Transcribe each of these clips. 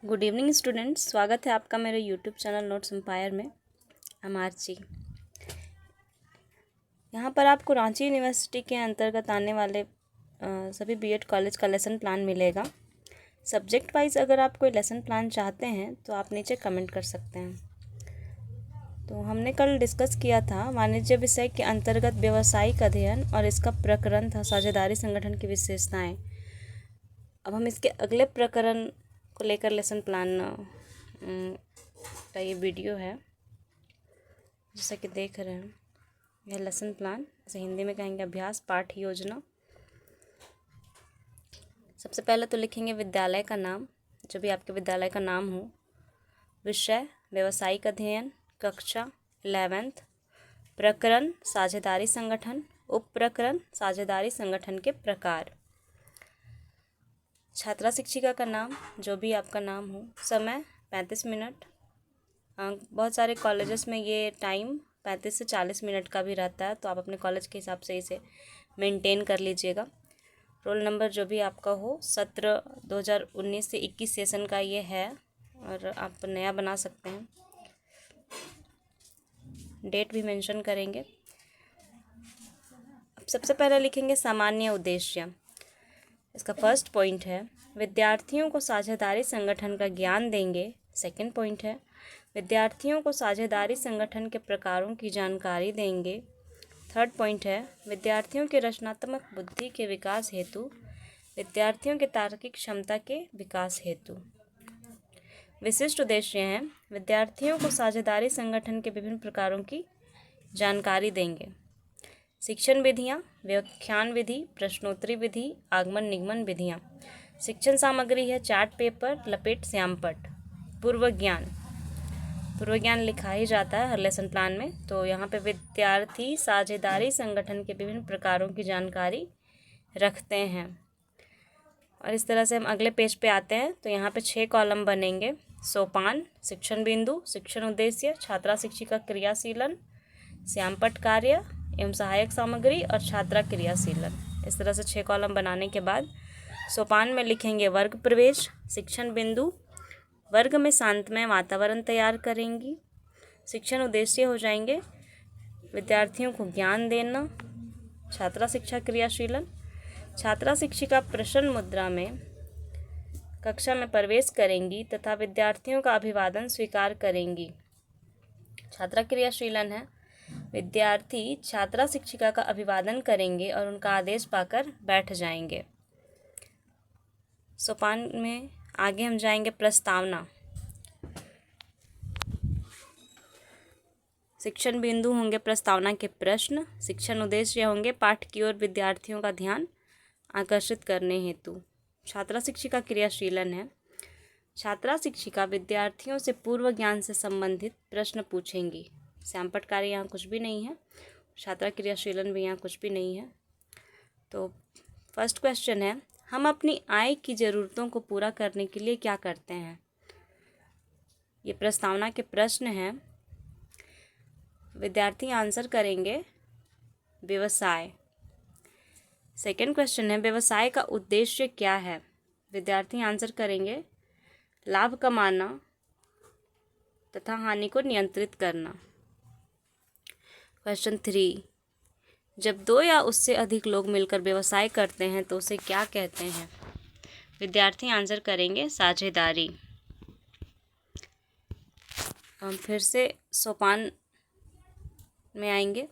Good evening students, स्वागत है आपका मेरे यूट्यूब चैनल नोट्स एम्पायर में। आरची यहाँ पर आपको रांची यूनिवर्सिटी के अंतर्गत आने वाले सभी बीएड कॉलेज का लेसन प्लान मिलेगा। सब्जेक्ट वाइज अगर आप कोई लेसन प्लान चाहते हैं तो आप नीचे कमेंट कर सकते हैं। तो हमने कल डिस्कस किया था वाणिज्य विषय के अंतर्गत व्यावसायिक अध्ययन और इसका प्रकरण था साझेदारी संगठन की विशेषताएँ। अब हम इसके अगले प्रकरण को लेकर लेसन प्लान का ये वीडियो है, जैसा कि देख रहे हैं। यह लेसन प्लान, जैसे हिंदी में कहेंगे अभ्यास पाठ योजना। सबसे पहले तो लिखेंगे विद्यालय का नाम, जो भी आपके विद्यालय का नाम हो। विषय व्यावसायिक अध्ययन, कक्षा 11th, प्रकरण साझेदारी संगठन, उप प्रकरण साझेदारी संगठन के प्रकार। छात्रा शिक्षिका का नाम, जो भी आपका नाम हो। समय 35 मिनट। बहुत सारे कॉलेजेस में ये टाइम 35 से 40 मिनट का भी रहता है, तो आप अपने कॉलेज के हिसाब से इसे मेंटेन कर लीजिएगा। रोल नंबर जो भी आपका हो। सत्र 2019 से 21 सेशन का ये है और आप नया बना सकते हैं। डेट भी मेंशन करेंगे। अब सबसे पहले लिखेंगे सामान्य उद्देश्य। इसका फर्स्ट पॉइंट है विद्यार्थियों को साझेदारी संगठन का ज्ञान देंगे। सेकंड पॉइंट है विद्यार्थियों को साझेदारी संगठन के प्रकारों की जानकारी देंगे। थर्ड पॉइंट है विद्यार्थियों के रचनात्मक बुद्धि के विकास हेतु, विद्यार्थियों के तार्किक क्षमता के विकास हेतु। विशिष्ट उद्देश्य हैं विद्यार्थियों को साझेदारी संगठन के विभिन्न प्रकारों की जानकारी देंगे। शिक्षण विधियाँ, व्याख्यान विधि, प्रश्नोत्तरी विधि, आगमन निगमन विधियाँ। शिक्षण सामग्री है चार्ट पेपर, लपेट, श्यामपट। पूर्व ज्ञान लिखा ही जाता है हर लेसन प्लान में। तो यहाँ पे विद्यार्थी साझेदारी संगठन के विभिन्न प्रकारों की जानकारी रखते हैं। और इस तरह से हम अगले पेज पे आते हैं तो यहाँ पे 6 कॉलम बनेंगे। सोपान, शिक्षण बिंदु, शिक्षण उद्देश्य, छात्रा शिक्षिका क्रियाशीलन, श्यामपट कार्य एवं सहायक सामग्री और छात्रा क्रियाशीलन। इस तरह से 6 कॉलम बनाने के बाद सोपान में लिखेंगे वर्ग प्रवेश। शिक्षण बिंदु, वर्ग में शांतमय वातावरण तैयार करेंगी। शिक्षण उद्देश्य हो जाएंगे विद्यार्थियों को ज्ञान देना। छात्रा शिक्षा क्रियाशीलन, छात्रा शिक्षिका प्रसन्न मुद्रा में कक्षा में प्रवेश करेंगी तथा विद्यार्थियों का अभिवादन स्वीकार करेंगी। छात्रा क्रियाशीलन है विद्यार्थी छात्रा शिक्षिका का अभिवादन करेंगे और उनका आदेश पाकर बैठ जाएंगे। सोपान में आगे हम जाएंगे प्रस्तावना। शिक्षण बिंदु होंगे प्रस्तावना के प्रश्न। शिक्षण उद्देश्य होंगे पाठ की ओर विद्यार्थियों का ध्यान आकर्षित करने हेतु। छात्रा शिक्षिका क्रियाशीलन है छात्रा शिक्षिका विद्यार्थियों से पूर्व ज्ञान से संबंधित प्रश्न पूछेंगी। श्यामपट कार्य यहाँ कुछ भी नहीं है, छात्रा क्रियाशीलन भी यहाँ कुछ भी नहीं है। तो फर्स्ट क्वेश्चन है हम अपनी आय की ज़रूरतों को पूरा करने के लिए क्या करते हैं। ये प्रस्तावना के प्रश्न हैं। विद्यार्थी आंसर करेंगे व्यवसाय। सेकंड क्वेश्चन है व्यवसाय का उद्देश्य क्या है। विद्यार्थी आंसर करेंगे लाभ कमाना तथा हानि को नियंत्रित करना। क्वेश्चन 3, जब 2 या उससे अधिक लोग मिलकर व्यवसाय करते हैं तो उसे क्या कहते हैं। विद्यार्थी आंसर करेंगे साझेदारी। हम फिर से सोपान में आएंगे।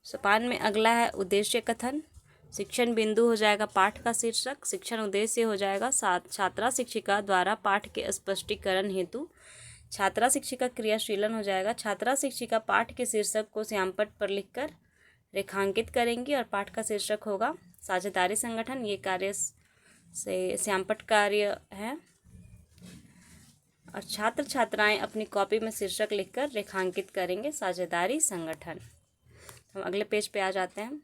सोपान में अगला है उद्देश्य कथन। शिक्षण बिंदु हो जाएगा पाठ का शीर्षक। शिक्षण उद्देश्य हो जाएगा छात्रा शिक्षिका द्वारा पाठ के स्पष्टीकरण हेतु। छात्रा शिक्षिका क्रियाशीलन हो जाएगा छात्रा शिक्षिका पाठ के शीर्षक को श्यामपट पर लिखकर रेखांकित करेंगी और पाठ का शीर्षक होगा साझेदारी संगठन। ये कार्य से श्यामपट कार्य है और छात्र छात्राएं अपनी कॉपी में शीर्षक लिखकर रेखांकित करेंगे साझेदारी संगठन। हम अगले पेज पे आ जाते हैं।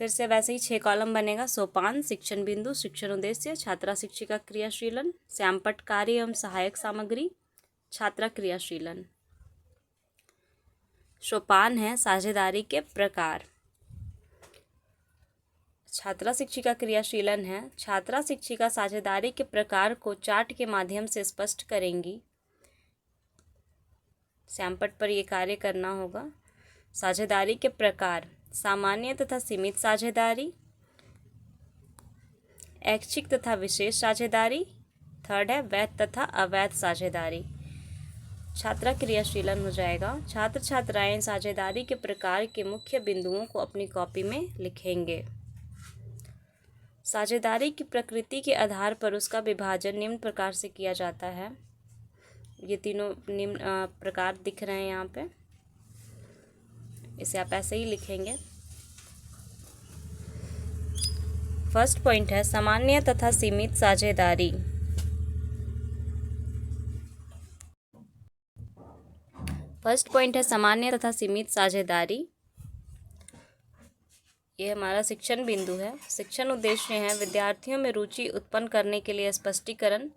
फिर से वैसे ही 6 कॉलम बनेगा। सोपान, शिक्षण बिंदु, शिक्षण उद्देश्य, छात्रा शिक्षिका क्रियाशीलन, श्यामपट कार्य एवं सहायक सामग्री, छात्रा क्रियाशीलन। सोपान है साझेदारी के प्रकार। छात्रा शिक्षिका क्रियाशीलन है। छात्रा शिक्षिका साझेदारी के प्रकार को चार्ट के माध्यम से स्पष्ट करेंगी। श्यामपट्ट पर ये कार्य करना होगा। साझेदारी के प्रकार: सामान्य तथा सीमित साझेदारी, ऐच्छिक तथा विशेष साझेदारी। थर्ड है वैध तथा अवैध साझेदारी। छात्रा क्रियाशीलन हो जाएगा। छात्र छात्राएं साझेदारी के प्रकार के मुख्य बिंदुओं को अपनी कॉपी में लिखेंगे। साझेदारी की प्रकृति के आधार पर उसका विभाजन निम्न प्रकार से किया जाता है। ये तीनों निम्न प्रकार दिख रहे हैं यहाँ पे, इसे आप ऐसे ही लिखेंगे। फर्स्ट पॉइंट है सामान्य तथा सीमित साझेदारी। फर्स्ट पॉइंट है सामान्य तथा सीमित साझेदारी। ये हमारा शिक्षण बिंदु है। शिक्षण उद्देश्य है विद्यार्थियों में रुचि उत्पन्न करने के लिए स्पष्टीकरण।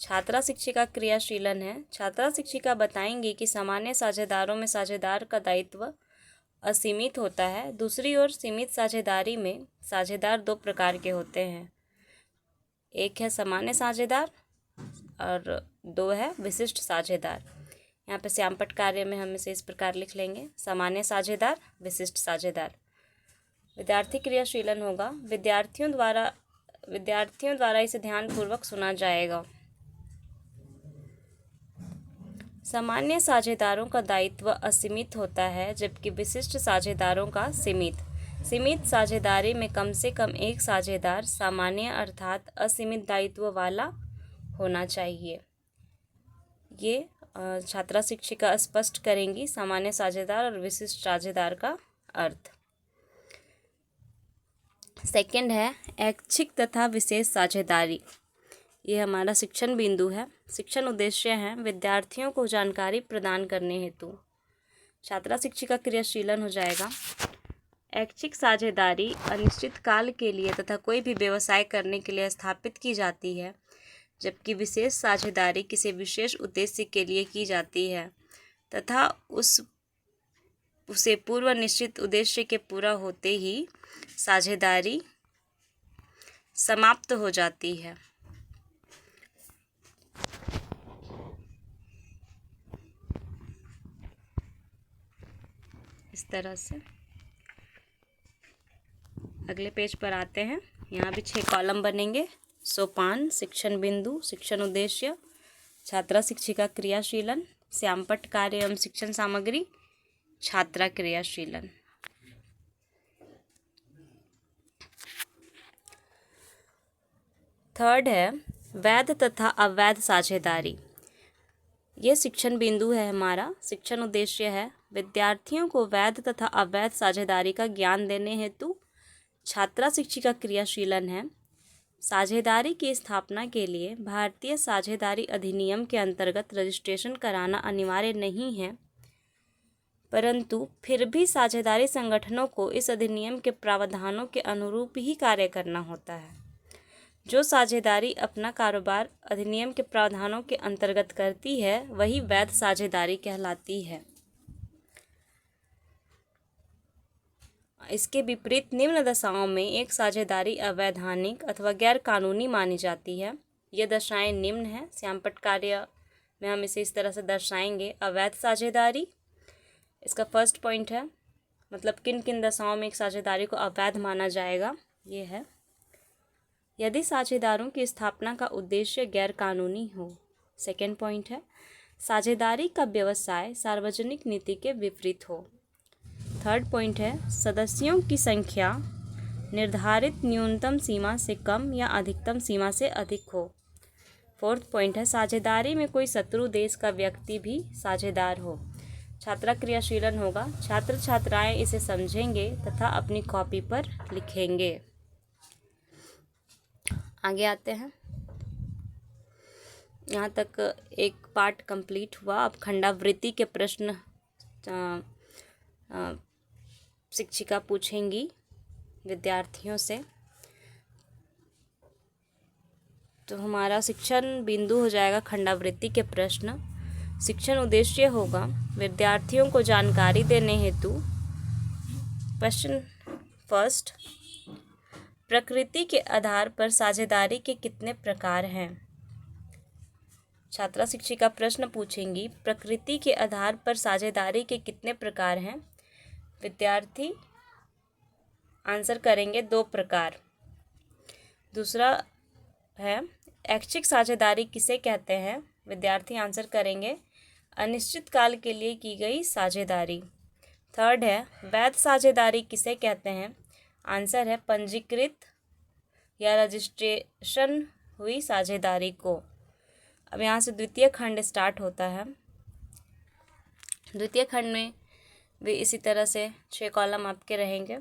छात्रा शिक्षिका क्रियाशीलन है। छात्रा शिक्षिका बताएंगी कि सामान्य साझेदारों में साझेदार का दायित्व असीमित होता है। दूसरी ओर सीमित साझेदारी में साझेदार दो प्रकार के होते हैं, एक है सामान्य साझेदार और दो है विशिष्ट साझेदार। यहाँ पे श्यामपट्ट कार्य में हम इसे इस प्रकार लिख लेंगे: सामान्य साझेदार, विशिष्ट साझेदार। विद्यार्थी क्रियाशीलन होगा। विद्यार्थियों द्वारा इसे ध्यानपूर्वक सुना जाएगा। सामान्य साझेदारों का दायित्व असीमित होता है जबकि विशिष्ट साझेदारों का सीमित। सीमित साझेदारी में कम से कम एक साझेदार सामान्य अर्थात असीमित दायित्व वाला होना चाहिए। ये छात्रा शिक्षिका स्पष्ट करेंगी सामान्य साझेदार और विशिष्ट साझेदार का अर्थ। सेकंड है ऐच्छिक तथा विशेष साझेदारी। ये हमारा शिक्षण बिंदु है। शिक्षण उद्देश्य है विद्यार्थियों को जानकारी प्रदान करने हेतु। छात्रा शिक्षिका क्रियाशीलन हो जाएगा। ऐच्छिक साझेदारी अनिश्चित काल के लिए तथा कोई भी व्यवसाय करने के लिए स्थापित की जाती है, जबकि विशेष साझेदारी किसी विशेष उद्देश्य के लिए की जाती है तथा उसे पूर्व निश्चित उद्देश्य के पूरा होते ही साझेदारी समाप्त हो जाती है। इस तरह से अगले पेज पर आते हैं। यहाँ भी 6 कॉलम बनेंगे। सोपान, शिक्षण बिंदु, शिक्षण उद्देश्य, छात्रा शिक्षिका क्रियाशीलन, श्यामपट्ट कार्य एवं शिक्षण सामग्री, छात्रा क्रियाशीलन। थर्ड है वैध तथा अवैध साझेदारी। ये शिक्षण बिंदु है हमारा। शिक्षण उद्देश्य है विद्यार्थियों को वैध तथा अवैध साझेदारी का ज्ञान देने हेतु छात्रा शिक्षिका क्रियाशीलन है। साझेदारी की स्थापना के लिए भारतीय साझेदारी अधिनियम के अंतर्गत रजिस्ट्रेशन कराना अनिवार्य नहीं है, परंतु फिर भी साझेदारी संगठनों को इस अधिनियम के प्रावधानों के अनुरूप ही कार्य करना होता है। जो साझेदारी अपना कारोबार अधिनियम के प्रावधानों के अंतर्गत करती है वही वैध साझेदारी कहलाती है। इसके विपरीत निम्न दशाओं में एक साझेदारी अवैधानिक अथवा गैर कानूनी मानी जाती है। ये दशाएं निम्न हैं। श्यामपट्ट कार्य में हम इसे इस तरह से दर्शाएंगे: अवैध साझेदारी। इसका फर्स्ट पॉइंट है मतलब किन किन दशाओं में एक साझेदारी को अवैध माना जाएगा। ये है यदि साझेदारों की स्थापना का उद्देश्य गैर कानूनी हो। सेकेंड पॉइंट है साझेदारी का व्यवसाय सार्वजनिक नीति के विपरीत हो। थर्ड पॉइंट है सदस्यों की संख्या निर्धारित न्यूनतम सीमा से कम या अधिकतम सीमा से अधिक हो। फोर्थ पॉइंट है साझेदारी में कोई शत्रु देश का व्यक्ति भी साझेदार हो। छात्रा क्रियाशीलन होगा। छात्र छात्राएं इसे समझेंगे तथा अपनी कॉपी पर लिखेंगे। आगे आते हैं। यहाँ तक एक पार्ट कंप्लीट हुआ। अब खंडावृत्ति के प्रश्न शिक्षिका पूछेंगी विद्यार्थियों से। तो हमारा शिक्षण बिंदु हो जाएगा खंडावृत्ति के प्रश्न। शिक्षण उद्देश्य होगा विद्यार्थियों को जानकारी देने हेतु। क्वेश्चन फर्स्ट, प्रकृति के आधार पर साझेदारी के कितने प्रकार हैं? छात्रा शिक्षिका प्रश्न पूछेंगी, प्रकृति के आधार पर साझेदारी के कितने प्रकार हैं? विद्यार्थी आंसर करेंगे 2 प्रकार। दूसरा है ऐच्छिक साझेदारी किसे कहते हैं? विद्यार्थी आंसर करेंगे अनिश्चित काल के लिए की गई साझेदारी। थर्ड है वैध साझेदारी किसे कहते हैं? आंसर है पंजीकृत या रजिस्ट्रेशन हुई साझेदारी को। अब यहाँ से द्वितीय खंड स्टार्ट होता है। द्वितीय खंड में भी इसी तरह से 6 कॉलम आपके रहेंगे।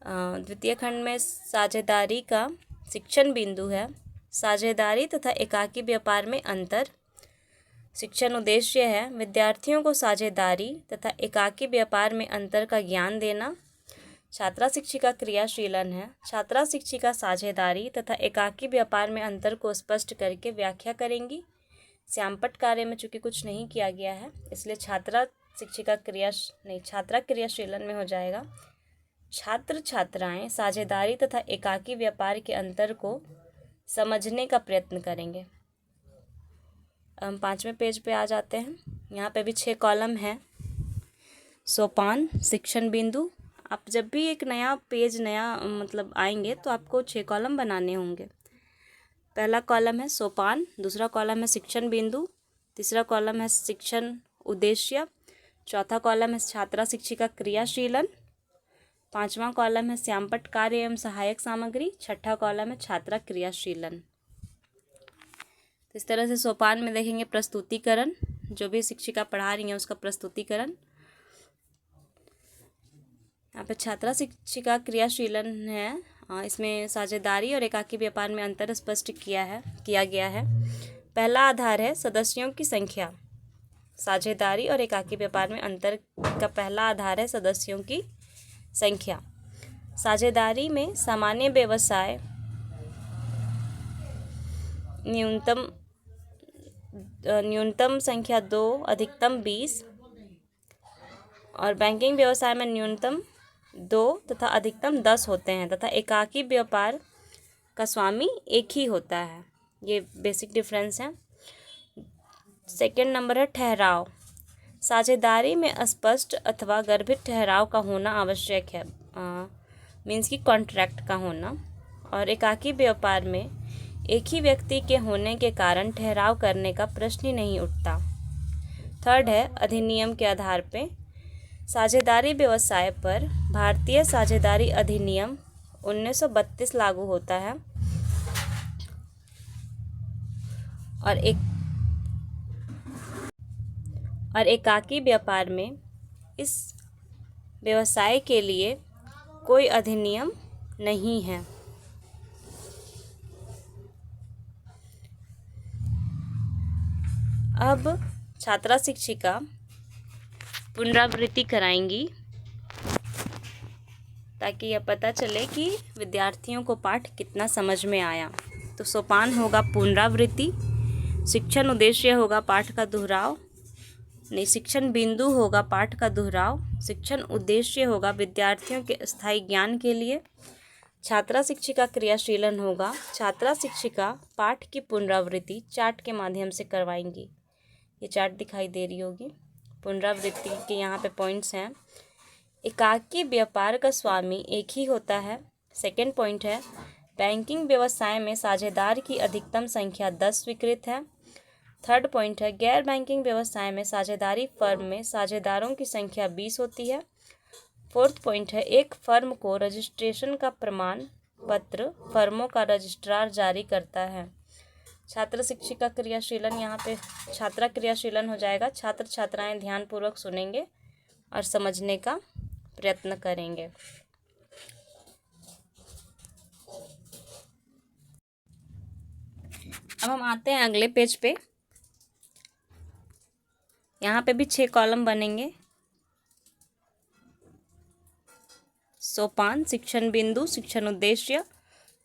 द्वितीय खंड में साझेदारी का शिक्षण बिंदु है, साझेदारी तथा एकाकी व्यापार में अंतर। शिक्षण उद्देश्य है विद्यार्थियों को साझेदारी तथा एकाकी व्यापार में अंतर का ज्ञान देना। छात्रा शिक्षिका क्रियाशीलन है, छात्रा शिक्षिका साझेदारी तथा एकाकी व्यापार में अंतर को स्पष्ट करके व्याख्या करेंगी। श्यामपट्ट कार्य में चूंकि कुछ नहीं किया गया है इसलिए छात्रा क्रियाशीलन में हो जाएगा। छात्र छात्राएं साझेदारी तथा एकाकी व्यापार के अंतर को समझने का प्रयत्न करेंगे। हम 5वें पेज पे आ जाते हैं। यहाँ पे भी 6 कॉलम है। सोपान, शिक्षण बिंदु। आप जब भी एक नया पेज मतलब आएंगे तो आपको 6 कॉलम बनाने होंगे। पहला कॉलम है सोपान, दूसरा कॉलम है शिक्षण बिंदु, तीसरा कॉलम है शिक्षण उद्देश्य, चौथा कॉलम है छात्रा शिक्षिका क्रियाशीलन, 5वां कॉलम है श्यामपट्ट कार्य एवं सहायक सामग्री, 6ठा कॉलम है छात्रा क्रियाशीलन। तो इस तरह से सोपान में देखेंगे प्रस्तुतिकरण, जो भी शिक्षिका पढ़ा रही हैं उसका प्रस्तुतिकरण। यहाँ पे छात्रा शिक्षिका क्रियाशीलन है, इसमें साझेदारी और एकाकी व्यापार में अंतर स्पष्ट किया गया है। पहला आधार है सदस्यों की संख्या। साझेदारी और एकाकी व्यापार में अंतर का पहला आधार है सदस्यों की संख्या। साझेदारी में सामान्य व्यवसाय न्यूनतम संख्या 2, अधिकतम 20 और बैंकिंग व्यवसाय में न्यूनतम 2 तथा अधिकतम 10 होते हैं तथा एकाकी व्यापार का स्वामी एक ही होता है। ये बेसिक डिफरेंस है। सेकंड नंबर है ठहराव। साझेदारी में स्पष्ट अथवा गर्भित ठहराव का होना आवश्यक है, मीन्स की कॉन्ट्रैक्ट का होना, और एकाकी व्यापार में एक ही व्यक्ति के होने के कारण ठहराव करने का प्रश्न ही नहीं उठता। थर्ड है अधिनियम के आधार पे। साझेदारी व्यवसाय पर भारतीय साझेदारी अधिनियम 1932 लागू होता है और एकाकी व्यापार में इस व्यवसाय के लिए कोई अधिनियम नहीं है। अब छात्रा शिक्षिका पुनरावृत्ति कराएंगी ताकि यह पता चले कि विद्यार्थियों को पाठ कितना समझ में आया। तो सोपान होगा पुनरावृत्ति, शिक्षण उद्देश्य होगा पाठ का दोहराव, शिक्षण बिंदु होगा पाठ का दोहराव, शिक्षण उद्देश्य होगा विद्यार्थियों के स्थायी ज्ञान के लिए, छात्रा शिक्षिका क्रियाशीलन होगा, छात्रा शिक्षिका पाठ की पुनरावृत्ति चार्ट के माध्यम से करवाएंगी। ये चार्ट दिखाई दे रही होगी। पुनरावृत्ति के यहाँ पे पॉइंट्स हैं। एकाकी व्यापार का स्वामी एक ही होता है। सेकंड पॉइंट है बैंकिंग व्यवसाय में साझेदार की अधिकतम संख्या 10 स्वीकृत है। थर्ड पॉइंट है गैर बैंकिंग व्यवसाय में साझेदारी फर्म में साझेदारों की संख्या 20 होती है। फोर्थ पॉइंट है एक फर्म को रजिस्ट्रेशन का प्रमाण पत्र फर्मों का रजिस्ट्रार जारी करता है। छात्र शिक्षिका क्रियाशीलन, यहाँ पे छात्रा क्रियाशीलन हो जाएगा। छात्र छात्राएं ध्यानपूर्वक सुनेंगे और समझने का प्रयत्न करेंगे। अब हम आते हैं अगले पेज पे। यहाँ पे भी 6 कॉलम बनेंगे। सोपान, शिक्षण बिंदु, शिक्षण उद्देश्य,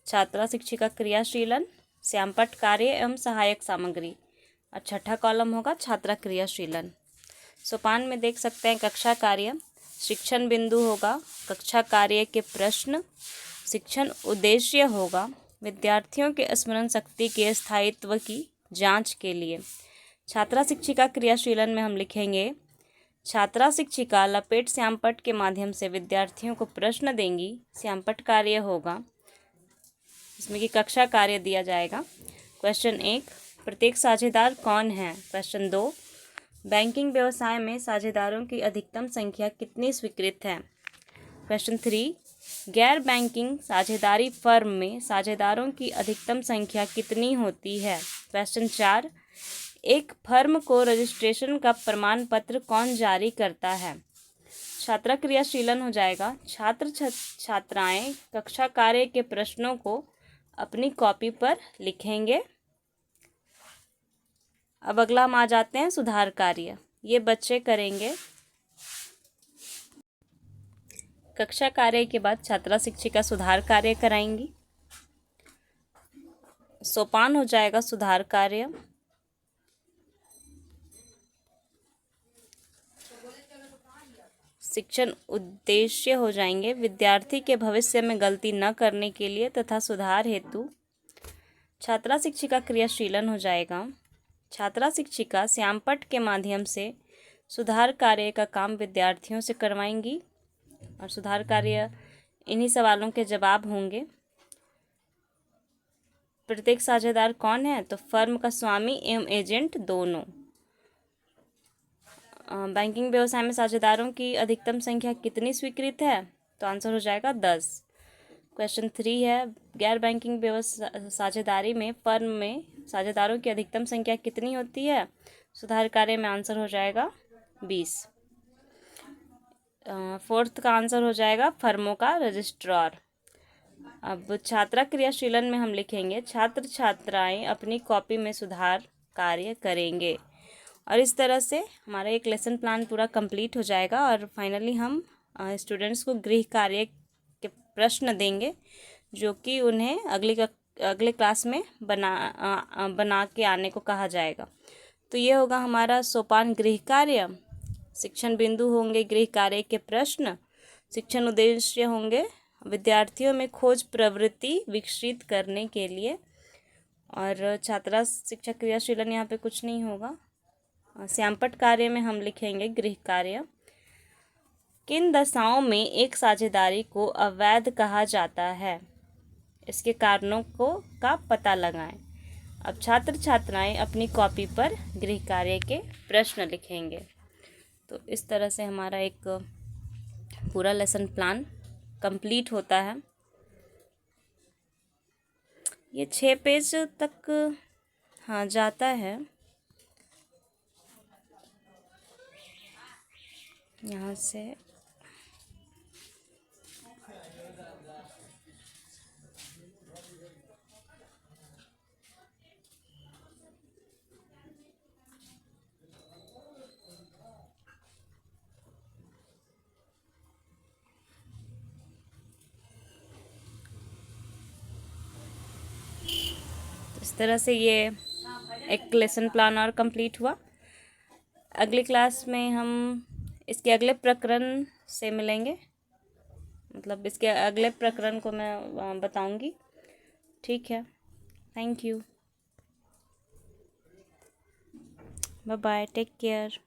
छात्रा शिक्षिका क्रियाशीलन, श्यामपट्ट कार्य एवं सहायक सामग्री, और 6ठा कॉलम होगा छात्रा क्रियाशीलन। सोपान में देख सकते हैं कक्षा कार्य, शिक्षण बिंदु होगा कक्षा कार्य के प्रश्न, शिक्षण उद्देश्य होगा विद्यार्थियों के स्मरण शक्ति के स्थायित्व की जांच के लिए। छात्रा शिक्षिका क्रियाशीलन में हम लिखेंगे छात्रा शिक्षिका लपेट श्यामपट्ट के माध्यम से विद्यार्थियों को प्रश्न देंगी। श्यामपट्ट कार्य होगा इसमें कि कक्षा कार्य दिया जाएगा। क्वेश्चन 1, प्रत्येक साझेदार कौन है? क्वेश्चन 2, बैंकिंग व्यवसाय में साझेदारों की अधिकतम संख्या कितनी स्वीकृत है? क्वेश्चन 3, गैर बैंकिंग साझेदारी फर्म में साझेदारों की अधिकतम संख्या कितनी होती है? क्वेश्चन 4, एक फर्म को रजिस्ट्रेशन का प्रमाण पत्र कौन जारी करता है? छात्रा क्रियाशीलन हो जाएगा छात्राएं कक्षा कार्य के प्रश्नों को अपनी कॉपी पर लिखेंगे। अब अगला हम आ जाते हैं सुधार कार्य। ये बच्चे करेंगे। कक्षा कार्य के बाद छात्रा शिक्षिका सुधार कार्य कराएंगी। सोपान हो जाएगा सुधार कार्य। शिक्षण उद्देश्य हो जाएंगे विद्यार्थी के भविष्य में गलती न करने के लिए तथा सुधार हेतु। छात्रा शिक्षिका क्रियाशीलन हो जाएगा छात्रा शिक्षिका श्यामपट्ट के माध्यम से सुधार कार्य का काम विद्यार्थियों से करवाएंगी और सुधार कार्य इन्हीं सवालों के जवाब होंगे। प्रत्येक साझेदार कौन है? तो फर्म का स्वामी एवं एजेंट दोनों। बैंकिंग व्यवसाय में साझेदारों की अधिकतम संख्या कितनी स्वीकृत है? तो आंसर हो जाएगा 10। क्वेश्चन 3 है गैर बैंकिंग व्यवसाय साझेदारी में फर्म में साझेदारों की अधिकतम संख्या कितनी होती है? सुधार कार्य में आंसर हो जाएगा 20। 4th का आंसर हो जाएगा फर्मों का रजिस्ट्रार। अब छात्रा क्रियाशीलन में हम लिखेंगे छात्र छात्राएं अपनी कॉपी में सुधार कार्य करेंगे। और इस तरह से हमारा एक लेसन प्लान पूरा कंप्लीट हो जाएगा और फाइनली हम स्टूडेंट्स को गृह कार्य के प्रश्न देंगे जो कि उन्हें अगले क्लास में बना के आने को कहा जाएगा। तो ये होगा हमारा सोपान गृह कार्य। शिक्षण बिंदु होंगे गृह कार्य के प्रश्न। शिक्षण उद्देश्य होंगे विद्यार्थियों में खोज प्रवृत्ति विकसित करने के लिए। और छात्रा शिक्षक क्रियाशीलन यहाँ पे कुछ नहीं होगा। श्यामपट्ट कार्य में हम लिखेंगे गृह कार्य। किन दशाओं में एक साझेदारी को अवैध कहा जाता है? इसके कारणों का पता लगाएं। अब छात्र छात्राएं अपनी कॉपी पर गृह कार्य के प्रश्न लिखेंगे। तो इस तरह से हमारा एक पूरा लेसन प्लान कंप्लीट होता है। ये 6 पेज तक जाता है। यहाँ से इस तरह से ये एक लेसन प्लान और कंप्लीट हुआ। अगली क्लास में हम इसके अगले प्रकरण से मिलेंगे, मतलब इसके अगले प्रकरण को मैं बताऊंगी। ठीक है, thank you, bye bye, take care.